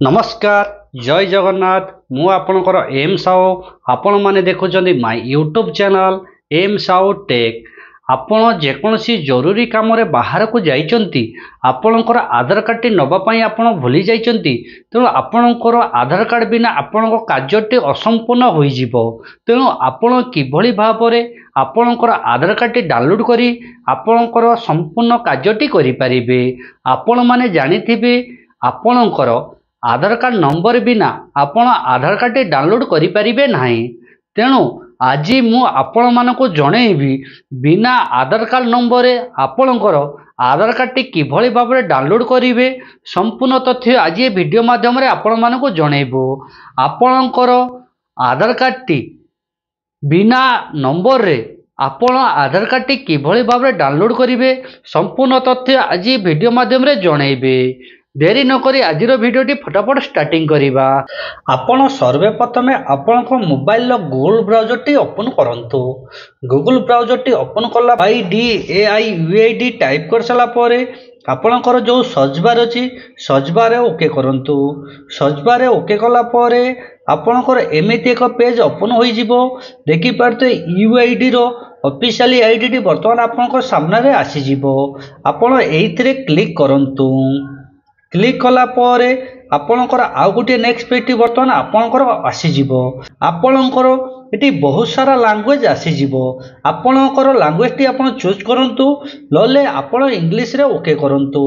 नमस्कार जय जगन्नाथ मु आपणकर एम साहू आपण माने देखुचंदी my YouTube channel M Sahu tech. आपण जेकोसी जरूरी काम रे बाहर को जाइचंती आपणकर आधार कार्ड टी नबा पई आपण भूली जाइचंती तेणु आपणकर आधार कार्ड बिना आपणको कार्यटी असंपूर्ण होई जिवो। तेणु आपण किभली भाबरे आपणकर आधार कार्ड टी डाउनलोड करी आपणकर संपूर्ण कार्यटी करि परिबे। आपण माने जानिथिबे आपणकर आधार कार्ड नंबर बिना आपण आधार कार्ड डाउनलोड करि परिबे नाही। तेणु आज मु आपण मानको जणेबी बिना आधार कार्ड नंबर आपणकर आधार कार्ड टी किभली भाबरे डाउनलोड करिवे संपूर्ण तथ्य आज ये वीडियो माध्यम रे आपण मानको जणेबो। आपणकर आधार कार्ड टी बिना नंबर रे आपण आधार कार्ड टी किभली भाबरे डाउनलोड करिवे संपूर्ण तथ्य आज ये वीडियो माध्यम रे जणेबे। देरी नकरी आज भिडियोटी फटाफट स्टार्टिंग करिबा। आपण सर्वप्रथमे आपण mobile Google browser T open करंतु। गूगल ब्राउजर टी ओपन कला IDAIUID टाइप कर साला परे आपणकर जो सर्च बार अछि सर्च बार ओके करंतु। सर्च बार ओके कला परे आपणकर एमिति एक पेज ओपन होई जिवो। देखि पारते UID रो ऑफिशियली आईडी वर्तमान आपणकर सामने रे आसी जिवो। आपण एइथरे क्लिक करंतु। क्लिक कला परे आपणकर आउ गोटे नेक्स्ट पेज वर्तमान आपणकर आसी जिवो। आपणकर एटी बहुत सारा लैंग्वेज आसी जिवो। आपणकर लैंग्वेज टी आपण चूज करंतु लले आपण इंग्लिश रे ओके करंतु।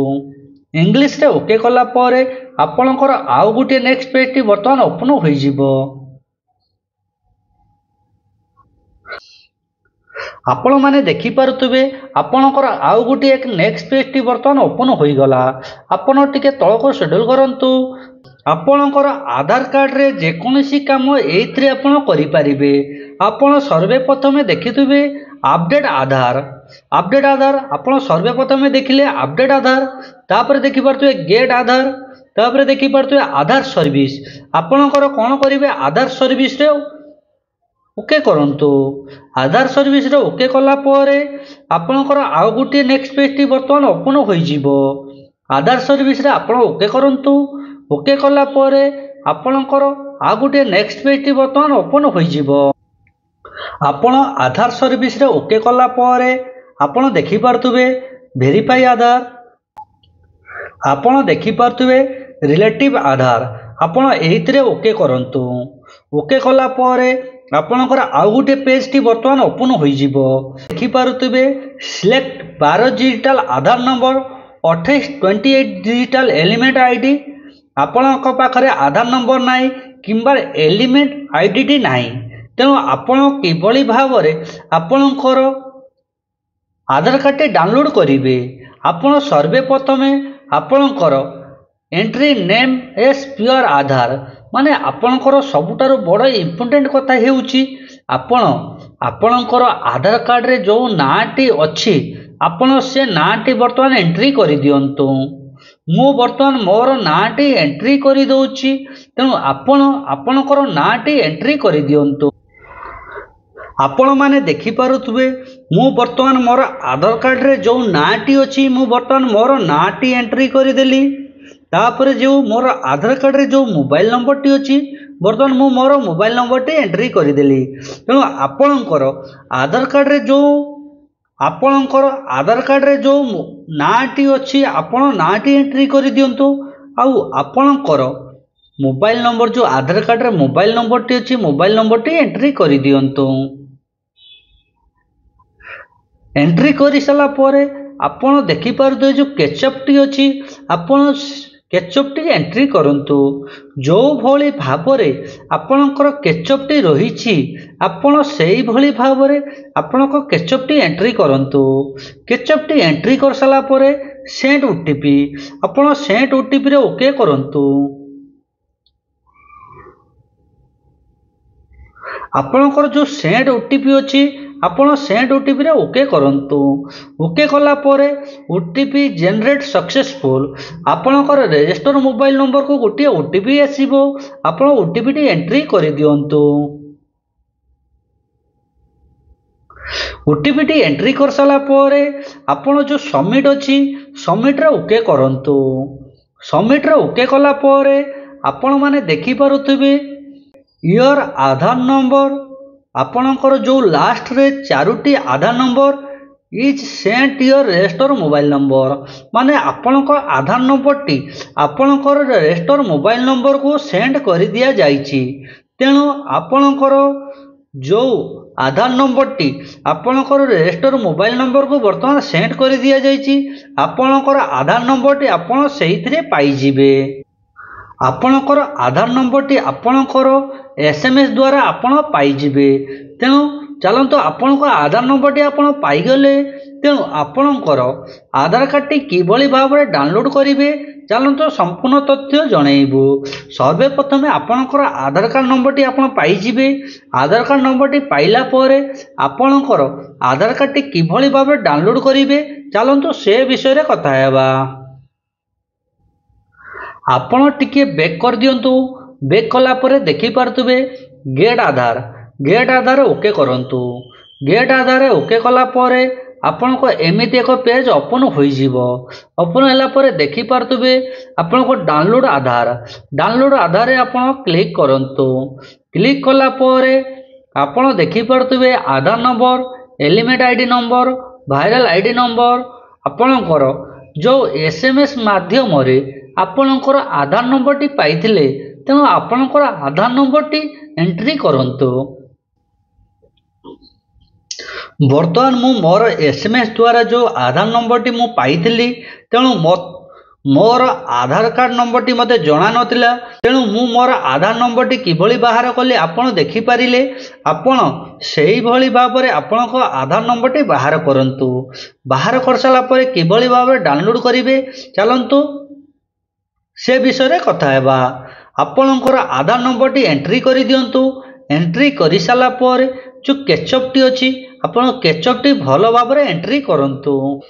इंग्लिश रे ओके कला परे आपणकर आउ गोटे नेक्स्ट पेज टी वर्तमान ओपन होई जिवो। आपण माने देखि पारुतबे आपणकर आउ गोटे एक नेक्स्ट पेज टी वर्तमान ओपन होई गला। आपण टिके तळको शेड्यूल करंतु। आपणकर आधार कार्ड रे जेकोसी काम एइथरे आपण करि परिबे। आपण सर्वप्रथमे देखिथबे अपडेट आधार। अपडेट आधार आपण सर्वप्रथमे देखिले अपडेट आधार तापर देखि पारतबे गेट आधार तापर देखि पारतबे आधार सर्विस। आपणकर कोन करिवे आधार सर्विस रे ओके करंतु। आधार सर्विस रे ओके कला परे आपणकर आउ गोटे नेक्स्ट पेज टी वर्तमान ओपन होई जिवो। आधार सर्विस रे आपण ओके करंतु। ओके कला परे आपणकर आउ गोटे नेक्स्ट पेज टी वर्तमान ओपन होई जिवो। आपण आधार सर्विस रे ओके कला परे आपण देखि पारतबे वेरीफाई आधार। आपण देखि पारतबे रिलेटिव आधार। आपण एइथरे ओके करंतु। ओके कला परे आपणकर आउ गोटे पेज टी वर्तमान ओपन होई जिवो। देखि पारुतबे सिलेक्ट 12 डिजिटल आधार नंबर 2828 डिजिटल एलिमेंट आईडी। आपणक पाखरे आधार नंबर नाही किंबा एलिमेंट आईडी टी नाही। तेणु आपण किभली भाबरे आपणकर आधार कार्ड टी डाउनलोड करिवे। आपण सर्वप्रथमे आपणकर एंट्री नेम एस प्योर आधार माने आपणकर सबुठारु बड़ इम्पोर्टेंट कथा हेउची आपण आपणकर आधार कार्ड रे जो नाटी अछि आपण से नाटी वर्तमान एंट्री करि दियंतु। मु वर्तमान मोर नाटी एंट्री करि दउची तेणु आपण आपणकर नाटी एंट्री करि दियंतु। आपण माने देखि पारुतबे मु वर्तमान मोर आधार कार्ड रे जो नाटी अछि मु वर्तमान मोर नाटी एंट्री करि देली। तापर जो मोर आधार कार्ड रे जो मोबाइल नंबर टी अछि वर्तमान मु मोर मोबाइल नंबर टी एंट्री करि देली। तेणु आपणकर आधार कार्ड रे जो आपणकर आधार कार्ड रे जो नाटी अछि आपण नाटी एंट्री करि दियंतु। आउ आपणकर मोबाइल नंबर जो आधार कार्ड रे मोबाइल नंबर टी अछि मोबाइल नंबर टी एंट्री करि दियंतु। एंट्री करि साला परे आपण देखि पारुते जो कैचअप टी अछि आपण कैचअप टी एंट्री करंतु। जो भली भाबरे आपणकर कैचअप टी रहिछि आपण सेही भली भाबरे आपणको कैचअप टी एंट्री करंतु। कैचअप टी एंट्री कर साला परे सेंड ओटीपी आपण सेंड ओटीपी रे ओके करंतु। आपणकर जो सेंड ओटीपी अछि आपण सेंड ओटीपी रे ओके करंतु। ओके कला परे ओटीपी जनरेट सक्सेसफुल आपणकर रजिस्टर मोबाइल नंबर को गोटे ओटीपी आसीबो। आपण ओटीपी टी एंट्री करि दियंतु। ओटीपी टी एंट्री कर साला परे आपण जो सबमिट अछि सबमिट रे ओके करंतु। सबमिट रे ओके कला परे आपण माने देखि पारुथिबे योर आधार नंबर आपणकर जो लास्ट रे चारोटी Aadhaar number is sent your restore mobile number माने आपणकर आधार नंबर टी आपणकर रेस्टोर मोबाइल नंबर को सेंड कर दिया जाइछि। तेणु आपणकर जो आधार नंबर टी आपणकर रेस्टोर मोबाइल नंबर को वर्तमान सेंड कर दिया जाइछि। आपणकर आधार नंबर टी आपण सेहिथिरे पाई जिवे। आपणकर आधार नंबर टी आपणकर एसएमएस द्वारा आपण पाई जिवे। तेणु चलतो आपणकर आधार नंबर टी आपण पाई गले। तेणु आपणकर आधार कार्ड टी किभली भाव में डाउनलोड करिवे चलतो संपूर्ण तथ्य जनइबु। सर्वप्रथम आपणकर आधार कार्ड नंबर टी आपण पाई जिवे। आधार कार्ड नंबर टी पाइला परे आपणकर आधार कार्ड टी किभली भाव में डाउनलोड करिवे चलतो से विषय रे कथा हेबा। आपण टिके बैक कर दियंतु। बैक कला परे देखि पारतुबे गेट आधार ओके करंतु। गेट आधार ओके कला परे आपण को एमिति एक पेज ओपन होई जीवो। ओपन होला परे देखि पारतुबे आपण को डाउनलोड आधार आपण क्लिक करंतु। क्लिक कला परे आपण देखि पारतुबे Aadhaar number element ID number वायरल आईडी नंबर आपणकर जो एसएमएस माध्यम रे आपणकर आधार नंबर टी पाइथिले। तेणु आपणकर आधार नंबर टी एंट्री करंतु। वर्तमान मु मोर एसएमएस द्वारा जो आधार नंबर टी मु पाइथिली तेणु मोर आधार कार्ड नंबर टी मते जणा नथिला। तेणु मु मोर आधार नंबर टी किभली बाहर कले आपण देखि पारिले। आपण सेही भली भाव रे आपणक आधार नंबर टी बाहर करंतु। बाहर कर साला परे किभली भाव रे डाउनलोड करिवे चलंतु से विषय रे कथा हेबा। आपणकर आधार नंबर टी एंट्री करि दियंतु। एंट्री करि साला परे जो कैचअप टी अछि आपण कैचअप टी भलो भाव रे एंट्री करंतु।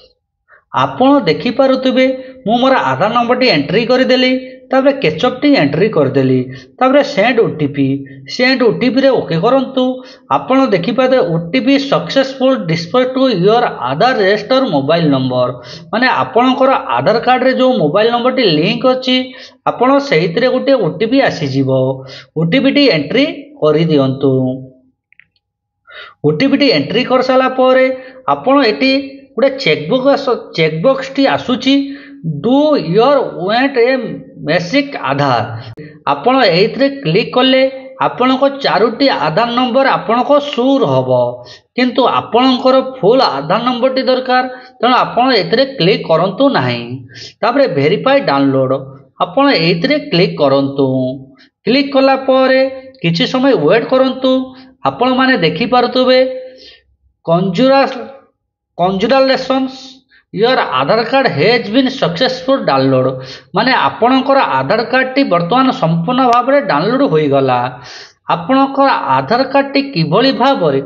आपण देखि पारुथिबे मु मोर आधार नंबर टी एंट्री कर देली। ताबरे कैचअप टी एंट्री कर देली। ताबरे सेंड ओटीपी रे ओके करंतु। आपण देखि पाते OTP successful dispatch to your Aadhaar register mobile number माने आपणकर आधार कार्ड रे जो मोबाइल नंबर टी लिंक अछि आपण सेहितरे गोटे ओटीपी आसी जीवो। ओटीपी टी एंट्री करि दियंतु। ओटीपी टी एंट्री कर साला परे आपण एटी गोटे चेकबॉक्स टी आसुची do you want a masked Aadhaar आपण एइथरे क्लिक कले आपणको चारोटी आधार नंबर आपणको शूर हबो। किंतु आपणकर फुल आधार नंबर टी दरकार तेणु आपण एइथरे क्लिक करंतु नाही। तापरे वेरीफाई डाउनलोड आपण एइथरे क्लिक करंतु। क्लिक कला परे किछि समय वेट करंतु। आपण माने देखि पारुतबे congratulations your Aadhaar card has been successful download माने आपणकर आधार कार्ड टी वर्तमान संपूर्ण भाव में डाउनलोड होई गला। आपणकर आधार कार्ड टी किभली भाव रे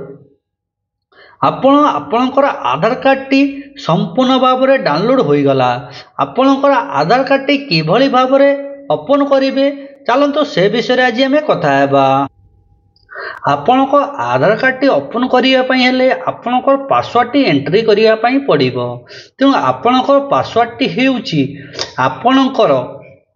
आपणकर आधार कार्ड टी संपूर्ण भाव में डाउनलोड होई गला। आपणकर आधार कार्ड टी किभली भाव रे ओपन करिवे चलंतु से विषय रे आज हमें कथा हेबा। आपणको आधार कार्ड टी ओपन करिया पई हेले आपणकर पासवर्ड टी एंट्री करिया पई पड़िबो। तेणु आपणकर पासवर्ड टी हेउची आपणकर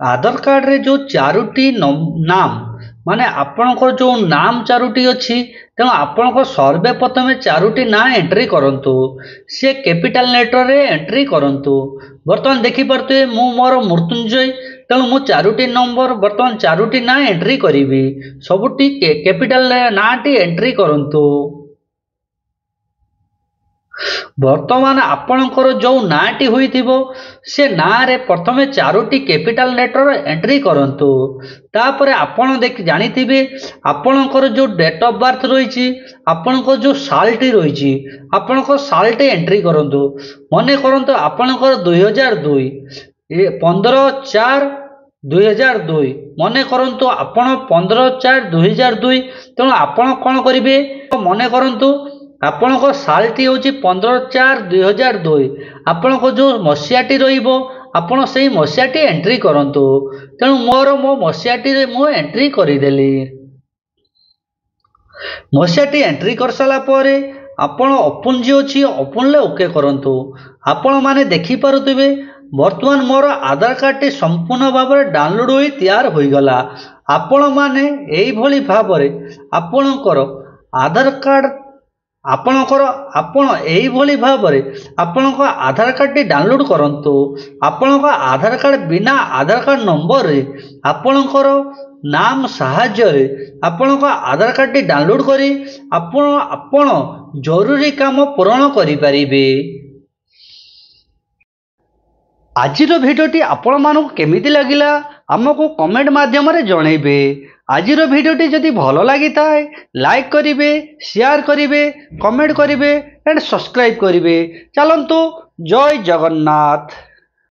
आधार कार्ड रे जो चारोटी नाम माने आपणकर जो नाम चारोटी अछि तेणु आपणकर सर्वप्रथम चारोटी ना एंट्री करंतु। से कैपिटल लेटर रे एंट्री करंतु। वर्तमान देखि परते मु मोर मृत्युंजय तेणु मु चारोटी नंबर वर्तमान चारोटी ना एंट्री करिवि। सबुटी कैपिटल ना टी एंट्री करंतु। वर्तमान आपणकर जो नाटी होइथिबो से ना रे प्रथमे चारोटी कैपिटल लेटर एंट्री करंतु। तापरे आपण देख जानिथिबे आपणकर जो डेट ऑफ बर्थ रहिछि आपणकर जो सालटी रहिछि आपणकर सालटी एंट्री करंतु। मने करंतु आपणकर 2002 15/4/2002 मने करंतु आपण 15/4/2002 तेणु आपण कोन करिवे मने करंतु आपण को सालटी होची 15/4/2002 आपण को जो मसियाटी रहिबो आपण सेही मसियाटी एंट्री करंतु। तेणु मो मसियाटी रे मो एंट्री करि देली। मसियाटी एंट्री कर साला परे आपण ओपन जी अछि ओपन ले ओके करंतु। आपण माने देखि पारुथिबे ବର୍ତ୍ତମାନ ମୋର ଆଧାର କାର୍ଡ଼ଟି ସମ୍ପୂର୍ଣ୍ଣ ଭାବରେ ଡାଉନଲୋଡ଼ ହୋଇ ତିଆରି ହୋଇଗଲା। ଆପଣମାନେ ଏଇଭଳି ଭାବରେ ଆପଣଙ୍କର ଆଧାର କାର୍ଡ଼ ଆପଣ ଏଇଭଳି ଭାବରେ ଆପଣଙ୍କ ଆଧାର କାର୍ଡ଼ଟି ଡାଉନଲୋଡ଼ କରନ୍ତୁ। ଆପଣଙ୍କ ଆଧାର କାର୍ଡ଼ ବିନା ଆଧାର କାର୍ଡ଼ ନମ୍ବରରେ ଆପଣଙ୍କର ନାମ ସାହାଯ୍ୟରେ ଆପଣଙ୍କ ଆଧାର କାର୍ଡ଼ଟି ଡାଉନଲୋଡ଼ କରି ଆପଣ ଜରୁରୀ କାମ ପୂରଣ କରିପାରିବେ। ଆଜିର ଭିଡ଼ିଓଟି ଆପଣମାନଙ୍କୁ କେମିତି ଲାଗିଲା ଆମକୁ କମେଣ୍ଟ ମାଧ୍ୟମରେ ଜଣାଇବେ। ଆଜିର ଭିଡ଼ିଓଟି ଯଦି ଭଲ ଲାଗିଥାଏ ଲାଇକ୍ କରିବେ, ସେୟାର କରିବେ, କମେଣ୍ଟ କରିବେ ଏଣ୍ଡ ସବସ୍କ୍ରାଇବ୍ କରିବେ। ଚାଲନ୍ତୁ, ଜୟ ଜଗନ୍ନାଥ।